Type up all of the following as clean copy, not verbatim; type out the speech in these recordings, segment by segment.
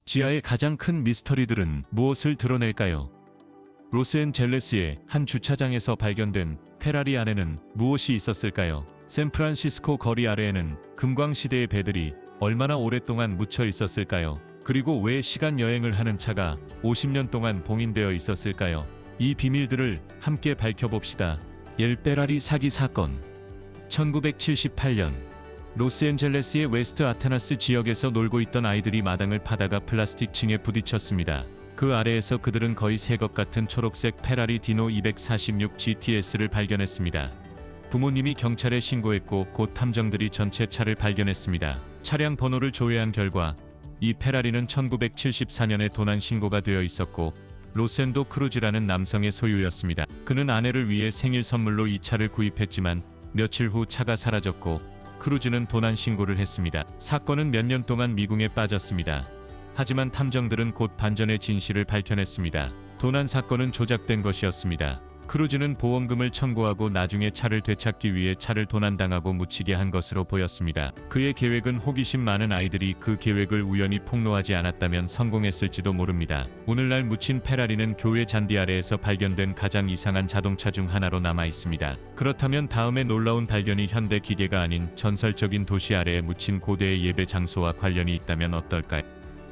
지하의 가장 큰 미스터리들은 무엇을 드러낼까요? 로스앤젤레스의 한 주차장에서 발견된 페라리 안에는 무엇이 있었을까요? 샌프란시스코 거리 아래에는 금광시대의 배들이 얼마나 오랫동안 묻혀 있었을까요? 그리고 왜 시간 여행을 하는 차가 50년 동안 봉인되어 있었을까요? 이 비밀들을 함께 밝혀봅시다. 페라리 사기 사건. 1978년 로스앤젤레스의 웨스트 아테나스 지역에서 놀고 있던 아이들이 마당을 파다가 플라스틱 층에 부딪혔습니다. 그 아래에서 그들은 거의 새 것 같은 초록색 페라리 디노 246 GTS를 발견했습니다. 부모님이 경찰에 신고했고 곧 탐정들이 전체 차를 발견했습니다. 차량 번호를 조회한 결과 이 페라리는 1974년에 도난 신고가 되어 있었고 로센도 크루즈라는 남성의 소유였습니다. 그는 아내를 위해 생일 선물로 이 차를 구입했지만 며칠 후 차가 사라졌고 크루즈는 도난 신고를 했습니다. 사건은 몇 년 동안 미궁에 빠졌습니다. 하지만 탐정들은 곧 반전의 진실을 밝혀냈습니다. 도난 사건은 조작된 것이었습니다. 크루즈는 보험금을 청구하고 나중에 차를 되찾기 위해 차를 도난당하고 묻히게 한 것으로 보였습니다. 그의 계획은 호기심 많은 아이들이 그 계획을 우연히 폭로하지 않았다면 성공했을지도 모릅니다. 오늘날 묻힌 페라리는 교회 잔디 아래에서 발견된 가장 이상한 자동차 중 하나로 남아 있습니다. 그렇다면 다음에 놀라운 발견이 현대 기계가 아닌 전설적인 도시 아래에 묻힌 고대의 예배 장소와 관련이 있다면 어떨까요?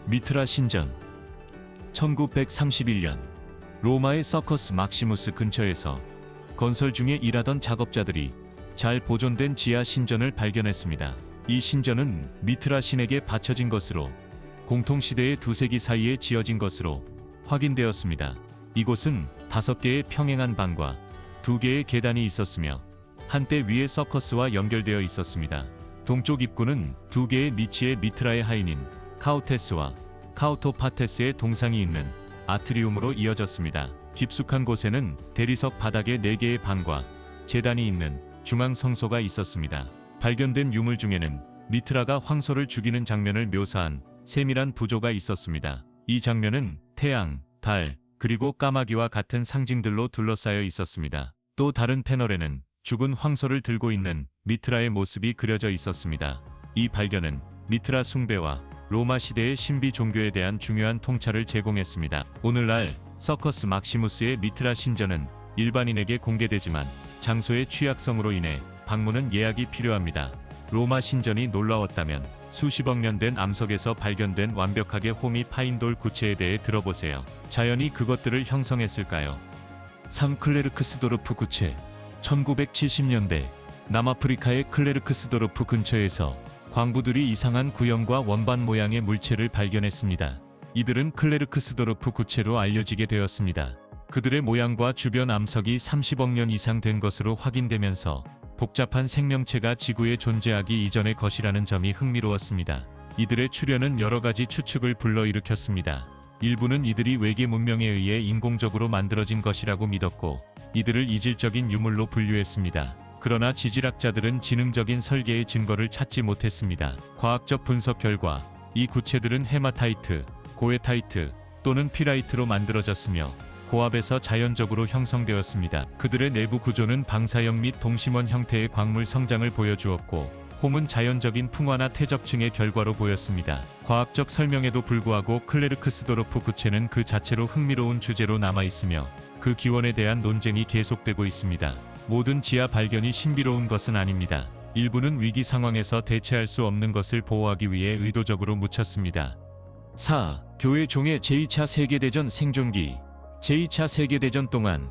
미트라 신전. 1931년 로마의 서커스 막시무스 근처에서 건설 중에 일하던 작업자들이 잘 보존된 지하 신전을 발견했습니다. 이 신전은 미트라 신에게 바쳐진 것으로 공통시대의 2세기 사이에 지어진 것으로 확인되었습니다. 이곳은 5개의 평행한 방과 2개의 계단이 있었으며 한때 위에 서커스와 연결되어 있었습니다. 동쪽 입구는 2개의 니치의 미트라의 하인인 카우테스와 카우토파테스의 동상이 있는 아트리움으로 이어졌습니다. 깊숙한 곳에는 대리석 바닥에 4개의 방과 제단이 있는 중앙 성소가 있었습니다. 발견된 유물 중에는 미트라가 황소를 죽이는 장면을 묘사한 세밀한 부조가 있었습니다. 이 장면은 태양, 달, 그리고 까마귀와 같은 상징들로 둘러싸여 있었습니다. 또 다른 패널에는 죽은 황소를 들고 있는 미트라의 모습이 그려져 있었습니다. 이 발견은 미트라 숭배와 로마 시대의 신비 종교에 대한 중요한 통찰을 제공했습니다. 오늘날 서커스 막시무스의 미트라 신전은 일반인에게 공개되지만 장소의 취약성으로 인해 방문은 예약이 필요합니다. 로마 신전이 놀라웠다면 수십억 년 된 암석에서 발견된 완벽하게 홈이 파인돌 구체에 대해 들어보세요. 자연이 그것들을 형성했을까요? 3. 클레르크스도르프 구체. 1970년대 남아프리카의 클레르크스도르프 근처에서 광부들이 이상한 구형과 원반 모양의 물체를 발견했습니다. 이들은 클레르크스도르프 구체로 알려지게 되었습니다. 그들의 모양과 주변 암석이 30억 년 이상 된 것으로 확인되면서 복잡한 생명체가 지구에 존재하기 이전의 것이라는 점이 흥미로웠습니다. 이들의 출현은 여러 가지 추측을 불러일으켰습니다. 일부는 이들이 외계 문명에 의해 인공적으로 만들어진 것이라고 믿었고 이들을 이질적인 유물로 분류했습니다. 그러나 지질학자들은 지능적인 설계의 증거를 찾지 못했습니다. 과학적 분석 결과 이 구체들은 헤마타이트, 고에타이트 또는 피라이트로 만들어졌으며 고압에서 자연적으로 형성되었습니다. 그들의 내부 구조는 방사형 및 동심원 형태의 광물 성장을 보여주었고 홈은 자연적인 풍화나 퇴적층의 결과로 보였습니다. 과학적 설명에도 불구하고 클레르크스도르프 구체는 그 자체로 흥미로운 주제로 남아있으며 그 기원에 대한 논쟁이 계속되고 있습니다. 모든 지하 발견이 신비로운 것은 아닙니다. 일부는 위기 상황에서 대체할 수 없는 것을 보호하기 위해 의도적으로 묻혔습니다. 4. 교회 종의 제2차 세계대전 생존기. 제2차 세계대전 동안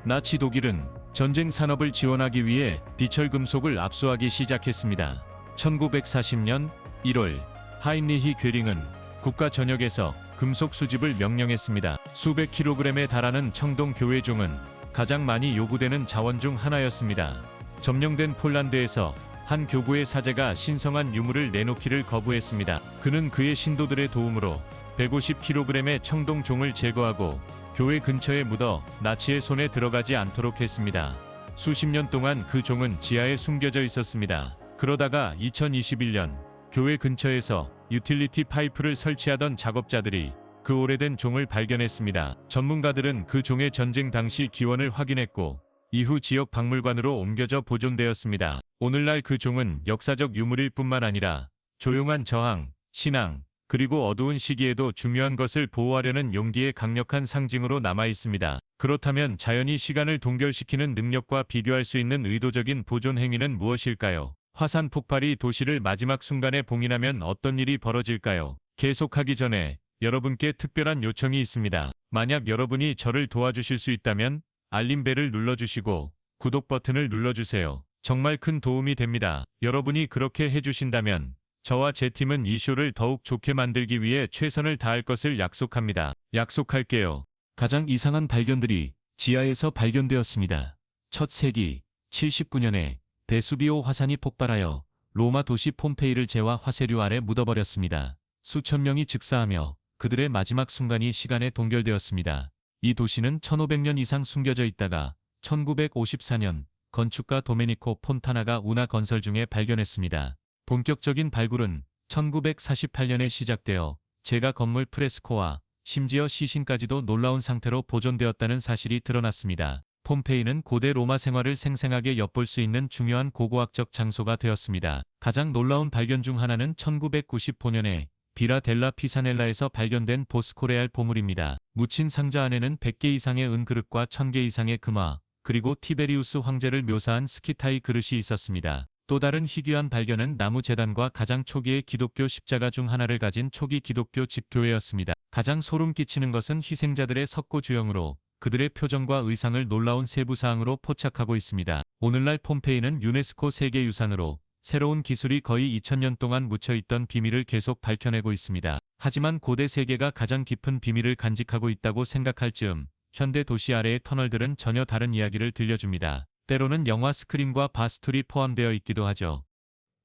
나치 독일은 전쟁 산업을 지원하기 위해 비철 금속을 압수하기 시작했습니다. 1940년 1월 하인리히 괴링은 국가 전역에서 금속 수집을 명령했습니다. 수백 킬로그램에 달하는 청동 교회종은 가장 많이 요구되는 자원 중 하나였습니다. 점령된 폴란드에서 한 교구의 사제가 신성한 유물을 내놓기를 거부했습니다. 그는 그의 신도들의 도움으로 150kg의 청동종을 제거하고 교회 근처에 묻어 나치의 손에 들어가지 않도록 했습니다. 수십 년 동안 그 종은 지하에 숨겨져 있었습니다. 그러다가 2021년 교회 근처에서 유틸리티 파이프를 설치하던 작업자들이 그 오래된 종을 발견했습니다. 전문가들은 그 종의 전쟁 당시 기원을 확인했고 이후 지역 박물관으로 옮겨져 보존되었습니다. 오늘날 그 종은 역사적 유물일 뿐만 아니라 조용한 저항, 신앙, 그리고 어두운 시기에도 중요한 것을 보호하려는 용기의 강력한 상징으로 남아 있습니다. 그렇다면 자연이 시간을 동결시키는 능력과 비교할 수 있는 의도적인 보존 행위는 무엇일까요? 화산 폭발이 도시를 마지막 순간에 봉인하면 어떤 일이 벌어질까요? 계속하기 전에 여러분께 특별한 요청이 있습니다. 만약 여러분이 저를 도와주실 수 있다면 알림벨을 눌러주시고 구독 버튼을 눌러주세요. 정말 큰 도움이 됩니다. 여러분이 그렇게 해주신다면 저와 제 팀은 이 쇼를 더욱 좋게 만들기 위해 최선을 다할 것을 약속합니다. 약속할게요. 가장 이상한 발견들이 지하에서 발견되었습니다. 첫 세기 79년에 베수비오 화산이 폭발하여 로마 도시 폼페이를 재와 화쇄류 아래 묻어버렸습니다. 수천 명이 즉사하며 그들의 마지막 순간이 시간에 동결되었습니다. 이 도시는 1500년 이상 숨겨져 있다가 1954년 건축가 도메니코 폰타나가 운하 건설 중에 발견했습니다. 본격적인 발굴은 1948년에 시작되어 제가 건물 프레스코와 심지어 시신까지도 놀라운 상태로 보존되었다는 사실이 드러났습니다. 폼페이는 고대 로마 생활을 생생하게 엿볼 수 있는 중요한 고고학적 장소가 되었습니다. 가장 놀라운 발견 중 하나는 1995년에 비라 델라 피사넬라에서 발견된 보스코레알 보물입니다. 묻힌 상자 안에는 100개 이상의 은그릇과 1000개 이상의 금화, 그리고 티베리우스 황제를 묘사한 스키타이 그릇이 있었습니다. 또 다른 희귀한 발견은 나무 제단과 가장 초기의 기독교 십자가 중 하나를 가진 초기 기독교 집교회였습니다. 가장 소름 끼치는 것은 희생자들의 석고 주형으로 그들의 표정과 의상을 놀라운 세부사항으로 포착하고 있습니다. 오늘날 폼페이는 유네스코 세계유산으로 새로운 기술이 거의 2000년 동안 묻혀있던 비밀을 계속 밝혀내고 있습니다. 하지만 고대 세계가 가장 깊은 비밀을 간직하고 있다고 생각할 즈음 현대 도시 아래의 터널들은 전혀 다른 이야기를 들려줍니다. 때로는 영화 스크림과 바스툴이 포함되어 있기도 하죠.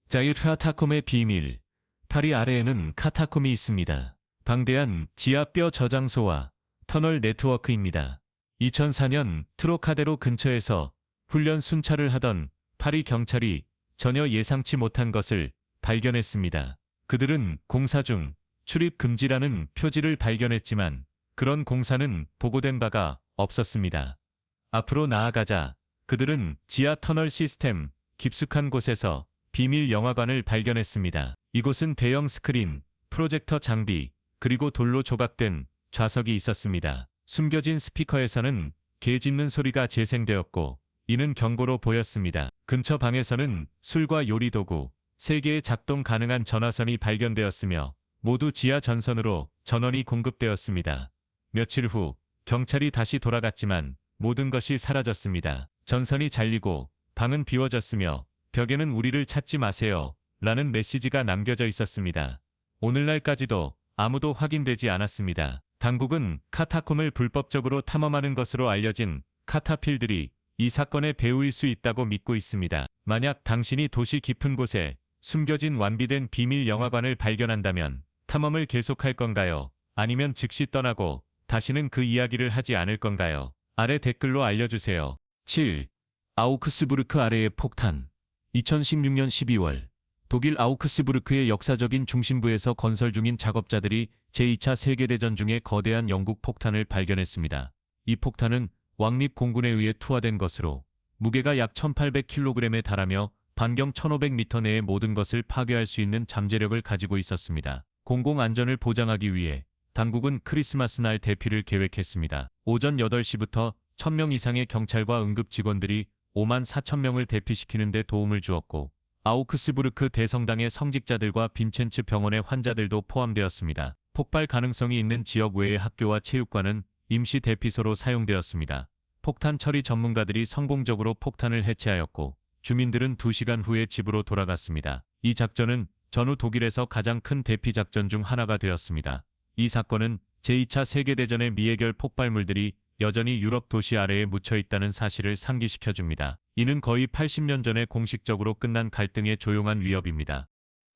자이르 카타콤의 비밀. 파리 아래에는 카타콤이 있습니다. 방대한 지하뼈 저장소와 터널 네트워크입니다. 2004년 트로카데로 근처에서 훈련 순찰을 하던 파리 경찰이 전혀 예상치 못한 것을 발견했습니다. 그들은 공사 중 출입 금지라는 표지를 발견했지만 그런 공사는 보고된 바가 없었습니다. 앞으로 나아가자 그들은 지하 터널 시스템 깊숙한 곳에서 비밀 영화관을 발견했습니다. 이곳은 대형 스크린, 프로젝터 장비, 그리고 돌로 조각된 좌석이 있었습니다. 숨겨진 스피커에서는 개 짖는 소리가 재생되었고 이는 경고로 보였습니다. 근처 방에서는 술과 요리 도구, 3개의 작동 가능한 전화선이 발견되었으며 모두 지하 전선으로 전원이 공급되었습니다. 며칠 후 경찰이 다시 돌아갔지만 모든 것이 사라졌습니다. 전선이 잘리고 방은 비워졌으며 벽에는 우리를 찾지 마세요 라는 메시지가 남겨져 있었습니다. 오늘날까지도 아무도 확인되지 않았습니다. 당국은 카타콤을 불법적으로 탐험하는 것으로 알려진 카타필들이 이 사건의 배후일 수 있다고 믿고 있습니다. 만약 당신이 도시 깊은 곳에 숨겨진 완비된 비밀 영화관을 발견한다면 탐험을 계속할 건가요? 아니면 즉시 떠나고 다시는 그 이야기를 하지 않을 건가요? 아래 댓글로 알려주세요. 7. 아우크스부르크 아래의 폭탄. 2016년 12월 독일 아우크스부르크의 역사적인 중심부에서 건설 중인 작업자들이 제2차 세계대전 중에 거대한 영국 폭탄을 발견했습니다. 이 폭탄은 왕립 공군에 의해 투하된 것으로 무게가 약 1800kg에 달하며 반경 1500m 내의 모든 것을 파괴할 수 있는 잠재력을 가지고 있었습니다. 공공 안전을 보장하기 위해 당국은 크리스마스 날 대피를 계획했습니다. 오전 8시부터 1000명 이상의 경찰과 응급 직원들이 5만 4천 명을 대피시키는 데 도움을 주었고 아우크스부르크 대성당의 성직자들과 빈첸츠 병원의 환자들도 포함되었습니다. 폭발 가능성이 있는 지역 외의 학교와 체육관은 임시 대피소로 사용되었습니다. 폭탄 처리 전문가들이 성공적으로 폭탄을 해체하였고 주민들은 2시간 후에 집으로 돌아갔습니다. 이 작전은 전후 독일에서 가장 큰 대피 작전 중 하나가 되었습니다. 이 사건은 제2차 세계대전의 미해결 폭발물들이 여전히 유럽 도시 아래에 묻혀 있다는 사실을 상기시켜줍니다. 이는 거의 80년 전에 공식적으로 끝난 갈등의 조용한 위협입니다.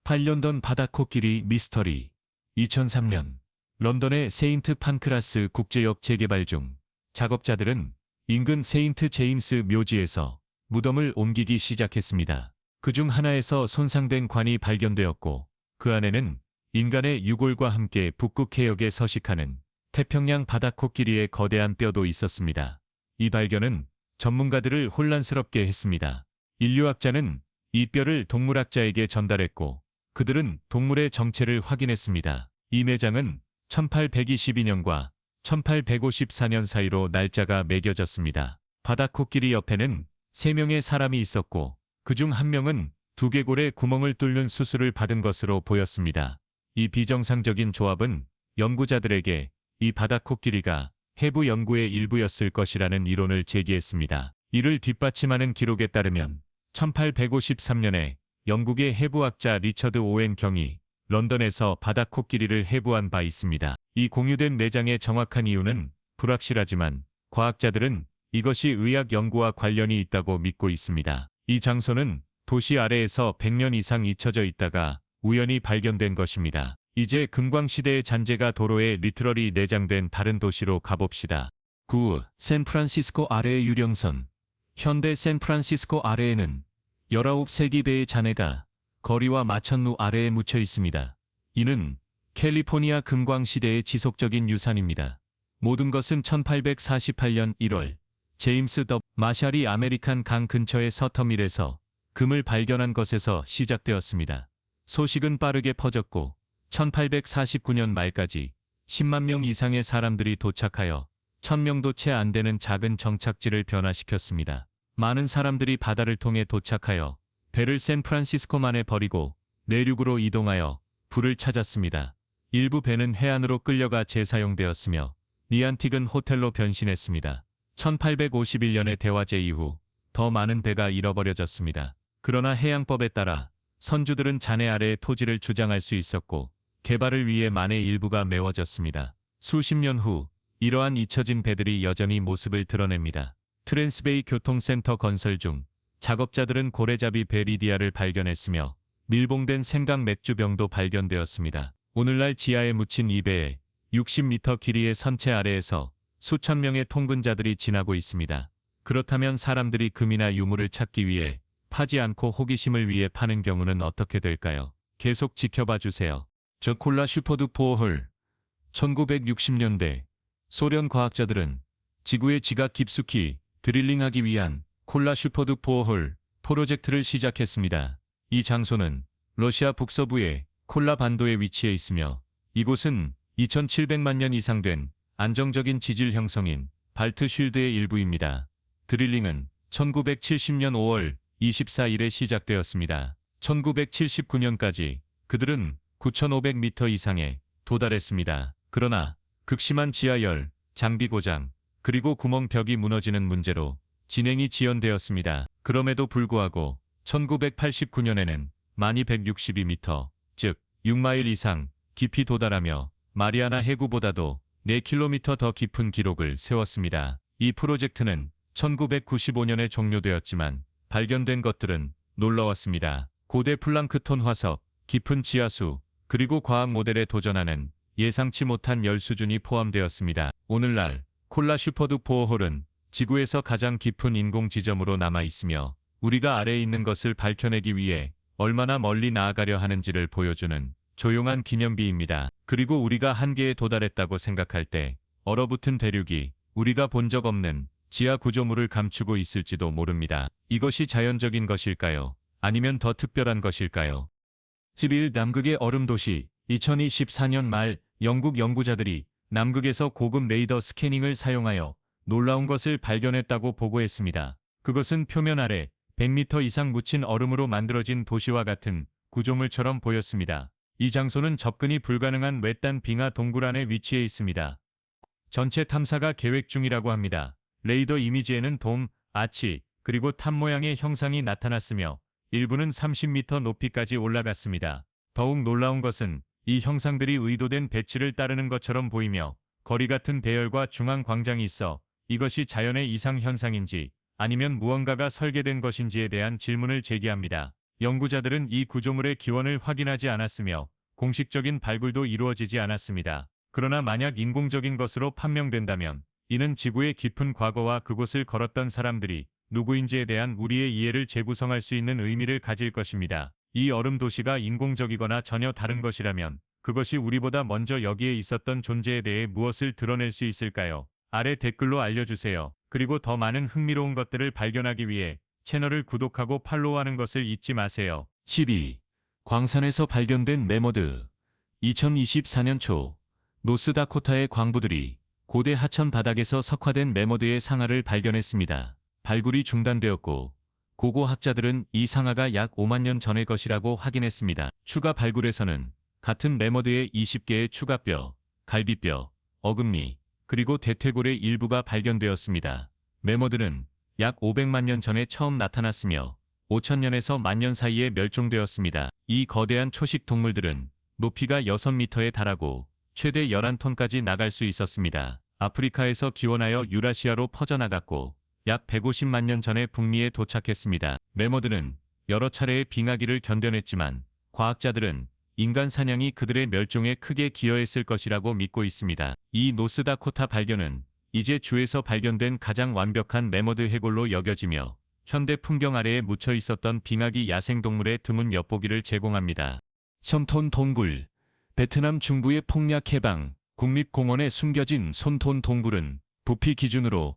8년 전 바다코끼리 미스터리. 2003년 런던의 세인트 판크라스 국제역 재개발 중 작업자들은 인근 세인트 제임스 묘지에서 무덤을 옮기기 시작했습니다. 그중 하나에서 손상된 관이 발견되었고 그 안에는 인간의 유골과 함께 북극 해역에 서식하는 태평양 바다코끼리의 거대한 뼈도 있었습니다. 이 발견은 전문가들을 혼란스럽게 했습니다. 인류학자는 이 뼈를 동물학자에게 전달했고 그들은 동물의 정체를 확인했습니다. 이 내장은 1822년과 1854년 사이로 날짜가 매겨졌습니다. 바다코끼리 옆에는 3명의 사람이 있었고 그중 1명은 두개골에 구멍을 뚫는 수술을 받은 것으로 보였습니다. 이 비정상적인 조합은 연구자들에게 이 바다코끼리가 해부 연구의 일부였을 것이라는 이론을 제기했습니다. 이를 뒷받침하는 기록에 따르면 1853년에 영국의 해부학자 리처드 오웬 경이 런던에서 바다코끼리를 해부한 바 있습니다. 이 공유된 내장의 정확한 이유는 불확실하지만 과학자들은 이것이 의학 연구와 관련이 있다고 믿고 있습니다. 이 장소는 도시 아래에서 100년 이상 잊혀져 있다가 우연히 발견된 것입니다. 이제 금광시대의 잔재가 도로에 리트럴이 내장된 다른 도시로 가봅시다. 9. 샌프란시스코 아래의 유령선. 현대 샌프란시스코 아래에는 19세기 배의 잔해가 거리와 마천루 아래에 묻혀 있습니다. 이는 캘리포니아 금광시대의 지속적인 유산입니다. 모든 것은 1848년 1월 제임스 더 마샬이 아메리칸 강 근처의 서터밀에서 금을 발견한 것에서 시작되었습니다. 소식은 빠르게 퍼졌고 1849년 말까지 10만 명 이상의 사람들이 도착하여 1000명도 채 안 되는 작은 정착지를 변화시켰습니다. 많은 사람들이 바다를 통해 도착하여 배를 샌프란시스코만에 버리고 내륙으로 이동하여 불을 찾았습니다. 일부 배는 해안으로 끌려가 재사용되었으며 니안틱은 호텔로 변신했습니다. 1851년의 대화제 이후 더 많은 배가 잃어버려졌습니다. 그러나 해양법에 따라 선주들은 잔해 아래의 토지를 주장할 수 있었고 개발을 위해 만의 일부가 메워졌습니다. 수십 년 후 이러한 잊혀진 배들이 여전히 모습을 드러냅니다. 트랜스베이 교통센터 건설 중 작업자들은 고래잡이 배 리디아를 발견했으며 밀봉된 생강 맥주병도 발견되었습니다. 오늘날 지하에 묻힌 이 배에 60m 길이의 선체 아래에서 수천 명의 통근자들이 지나고 있습니다. 그렇다면 사람들이 금이나 유물을 찾기 위해 파지 않고 호기심을 위해 파는 경우는 어떻게 될까요? 계속 지켜봐 주세요. 저 콜라 슈퍼드 보어홀. 1960년대 소련 과학자들은 지구의 지각 깊숙이 드릴링하기 위한 콜라 슈퍼드 보어홀 프로젝트를 시작했습니다. 이 장소는 러시아 북서부의 콜라 반도에 위치해 있으며 이곳은 2700만 년 이상 된 안정적인 지질 형성인 발트 쉴드의 일부입니다. 드릴링은 1970년 5월 24일에 시작되었습니다. 1979년까지 그들은 9,500m 이상에 도달했습니다. 그러나 극심한 지하열, 장비 고장, 그리고 구멍 벽이 무너지는 문제로 진행이 지연되었습니다. 그럼에도 불구하고 1989년에는 만이 162m, 즉 6마일 이상 깊이 도달하며 마리아나 해구보다도 4km 더 깊은 기록을 세웠습니다. 이 프로젝트는 1995년에 종료되었지만 발견된 것들은 놀라웠습니다. 고대 플랑크톤 화석, 깊은 지하수, 그리고 과학 모델에 도전하는 예상치 못한 열 수준이 포함되었습니다. 오늘날 콜라 슈퍼드 보어홀은 지구에서 가장 깊은 인공 지점으로 남아 있으며 우리가 아래에 있는 것을 밝혀내기 위해 얼마나 멀리 나아가려 하는지를 보여주는 조용한 기념비입니다. 그리고 우리가 한계에 도달했다고 생각할 때 얼어붙은 대륙이 우리가 본 적 없는 지하 구조물을 감추고 있을지도 모릅니다. 이것이 자연적인 것일까요? 아니면 더 특별한 것일까요? 11. 남극의 얼음 도시. 2024년 말 영국 연구자들이 남극에서 고급 레이더 스캐닝을 사용하여 놀라운 것을 발견했다고 보고했습니다. 그것은 표면 아래 100m 이상 묻힌 얼음으로 만들어진 도시와 같은 구조물처럼 보였습니다. 이 장소는 접근이 불가능한 외딴 빙하 동굴 안에 위치해 있습니다. 전체 탐사가 계획 중이라고 합니다. 레이더 이미지에는 돔, 아치, 그리고 탑 모양의 형상이 나타났으며 일부는 30m 높이까지 올라갔습니다. 더욱 놀라운 것은 이 형상들이 의도된 배치를 따르는 것처럼 보이며 거리 같은 배열과 중앙 광장이 있어 이것이 자연의 이상 현상인지 아니면 무언가가 설계된 것인지에 대한 질문을 제기합니다. 연구자들은 이 구조물의 기원을 확인하지 않았으며 공식적인 발굴도 이루어지지 않았습니다. 그러나 만약 인공적인 것으로 판명된다면 이는 지구의 깊은 과거와 그곳을 걸었던 사람들이 누구인지에 대한 우리의 이해를 재구성할 수 있는 의미를 가질 것입니다. 이 얼음 도시가 인공적이거나 전혀 다른 것이라면 그것이 우리보다 먼저 여기에 있었던 존재에 대해 무엇을 드러낼 수 있을까요? 아래 댓글로 알려주세요. 그리고 더 많은 흥미로운 것들을 발견하기 위해 채널을 구독하고 팔로우하는 것을 잊지 마세요. 12. 광산에서 발견된 매머드. 2024년 초 노스다코타의 광부들이 고대 하천 바닥에서 석화된 매머드의 상아를 발견했습니다. 발굴이 중단되었고 고고 학자들은 이 상아가 약 5만 년 전의 것이라고 확인했습니다. 추가 발굴에서는 같은 매머드의 20개의 추가뼈, 갈비뼈, 어금니, 그리고 대퇴골의 일부가 발견되었습니다. 매머드는 약 500만 년 전에 처음 나타났으며 5천년에서 만년 사이에 멸종되었습니다. 이 거대한 초식 동물들은 높이가 6m에 달하고 최대 11톤까지 나갈 수 있었습니다. 아프리카에서 기원하여 유라시아로 퍼져나갔고 약 150만 년 전에 북미에 도착했습니다. 매머드는 여러 차례의 빙하기를 견뎌냈지만 과학자들은 인간 사냥이 그들의 멸종에 크게 기여했을 것이라고 믿고 있습니다. 이 노스다코타 발견은 이제 주에서 발견된 가장 완벽한 매머드 해골로 여겨지며 현대 풍경 아래에 묻혀 있었던 빙하기 야생동물의 드문 엿보기를 제공합니다. 솜톤 동굴. 베트남 중부의 폭약 해방 국립공원에 숨겨진 솜톤 동굴은 부피 기준으로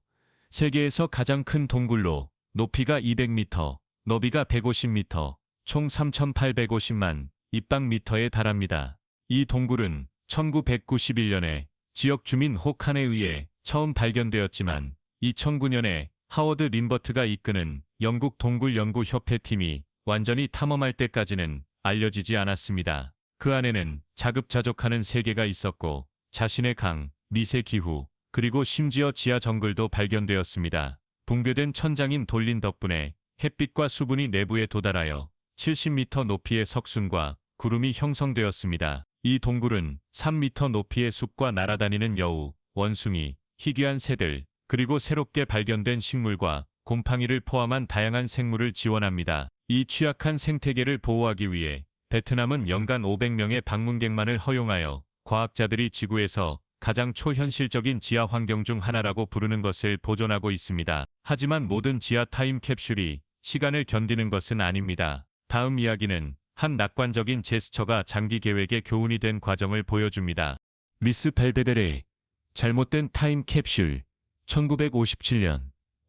세계에서 가장 큰 동굴로 높이가 200m, 너비가 150m, 총 3,850만 입방미터에 달합니다. 이 동굴은 1991년에 지역 주민 호칸에 의해 처음 발견되었지만 2009년에 하워드 림버트가 이끄는 영국 동굴연구협회팀이 완전히 탐험할 때까지는 알려지지 않았습니다. 그 안에는 자급자족하는 세계가 있었고 자신의 강, 미세 기후, 그리고 심지어 지하 정글도 발견되었습니다. 붕괴된 천장인 돌린 덕분에 햇빛과 수분이 내부에 도달하여 70m 높이의 석순과 구름이 형성되었습니다. 이 동굴은 3m 높이의 숲과 날아다니는 여우, 원숭이, 희귀한 새들, 그리고 새롭게 발견된 식물과 곰팡이를 포함한 다양한 생물을 지원합니다. 이 취약한 생태계를 보호하기 위해 베트남은 연간 500명의 방문객만을 허용하여 과학자들이 지구에서 가장 초현실적인 지하 환경 중 하나라고 부르는 것을 보존하고 있습니다. 하지만 모든 지하 타임 캡슐이 시간을 견디는 것은 아닙니다. 다음 이야기는 한 낙관적인 제스처가 장기 계획의 교훈이 된 과정을 보여줍니다. 미스 벨베데레 잘못된 타임 캡슐. 1957년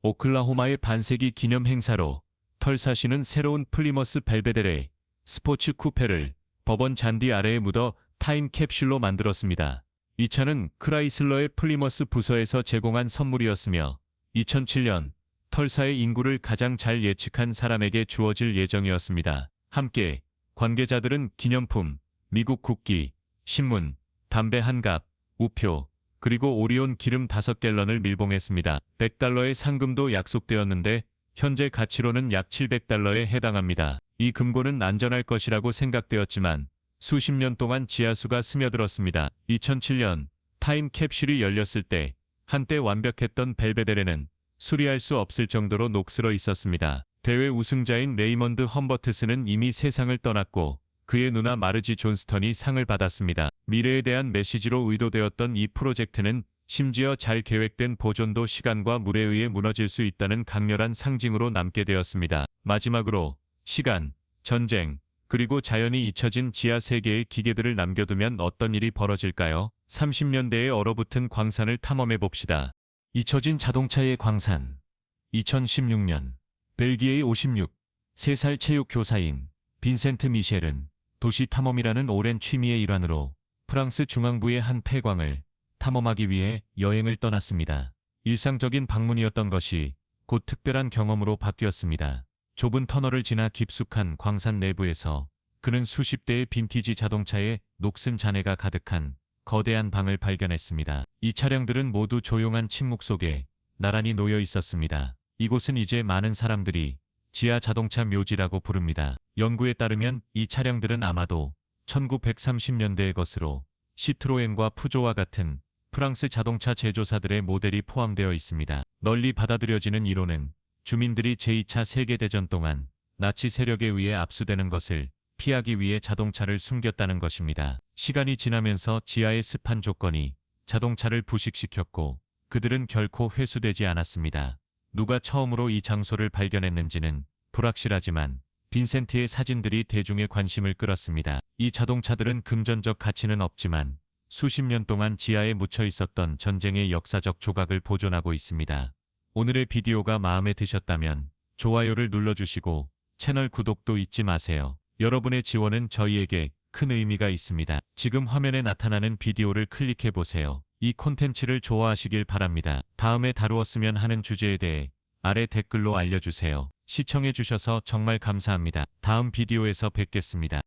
오클라호마의 반세기 기념 행사로 털사시는 새로운 플리머스 벨베데레 스포츠 쿠페를 법원 잔디 아래에 묻어 타임 캡슐로 만들었습니다. 이 차는 크라이슬러의 플리머스 부서에서 제공한 선물이었으며 2007년 털사의 인구를 가장 잘 예측한 사람에게 주어질 예정이었습니다. 함께 관계자들은 기념품, 미국 국기, 신문, 담배 한 갑, 우표, 그리고 오리온 기름 5갤런을 밀봉했습니다. 100달러의 상금도 약속되었는데 현재 가치로는 약 700달러에 해당합니다. 이 금고는 안전할 것이라고 생각되었지만 수십 년 동안 지하수가 스며들었습니다. 2007년 타임 캡슐이 열렸을 때 한때 완벽했던 벨베데레는 수리할 수 없을 정도로 녹슬어 있었습니다. 대회 우승자인 레이먼드 험버트스는 이미 세상을 떠났고 그의 누나 마르지 존스턴이 상을 받았습니다. 미래에 대한 메시지로 의도되었던 이 프로젝트는 심지어 잘 계획된 보존도 시간과 물에 의해 무너질 수 있다는 강렬한 상징으로 남게 되었습니다. 마지막으로 시간, 전쟁, 그리고 자연이 잊혀진 지하 세계의 기계들을 남겨두면 어떤 일이 벌어질까요? 30년대에 얼어붙은 광산을 탐험해봅시다. 잊혀진 자동차의 광산. 2016년 벨기에의 53살 체육 교사인 빈센트 미셸은 도시 탐험이라는 오랜 취미의 일환으로 프랑스 중앙부의 한 폐광을 탐험하기 위해 여행을 떠났습니다. 일상적인 방문이었던 것이 곧 특별한 경험으로 바뀌었습니다. 좁은 터널을 지나 깊숙한 광산 내부에서 그는 수십 대의 빈티지 자동차에 녹슨 잔해가 가득한 거대한 방을 발견했습니다. 이 차량들은 모두 조용한 침묵 속에 나란히 놓여 있었습니다. 이곳은 이제 많은 사람들이 지하 자동차 묘지라고 부릅니다. 연구에 따르면 이 차량들은 아마도 1930년대의 것으로 시트로엔과 푸조와 같은 프랑스 자동차 제조사들의 모델이 포함되어 있습니다. 널리 받아들여지는 이론은 주민들이 제2차 세계대전 동안 나치 세력에 의해 압수되는 것을 피하기 위해 자동차를 숨겼다는 것입니다. 시간이 지나면서 지하의 습한 조건이 자동차를 부식시켰고 그들은 결코 회수되지 않았습니다. 누가 처음으로 이 장소를 발견했는지는 불확실하지만 빈센트의 사진들이 대중의 관심을 끌었습니다. 이 자동차들은 금전적 가치는 없지만 수십 년 동안 지하에 묻혀 있었던 전쟁의 역사적 조각을 보존하고 있습니다. 오늘의 비디오가 마음에 드셨다면 좋아요를 눌러주시고 채널 구독도 잊지 마세요. 여러분의 지원은 저희에게 큰 의미가 있습니다. 지금 화면에 나타나는 비디오를 클릭해 보세요. 이 콘텐츠를 좋아하시길 바랍니다. 다음에 다루었으면 하는 주제에 대해 아래 댓글로 알려주세요. 시청해 주셔서 정말 감사합니다. 다음 비디오에서 뵙겠습니다.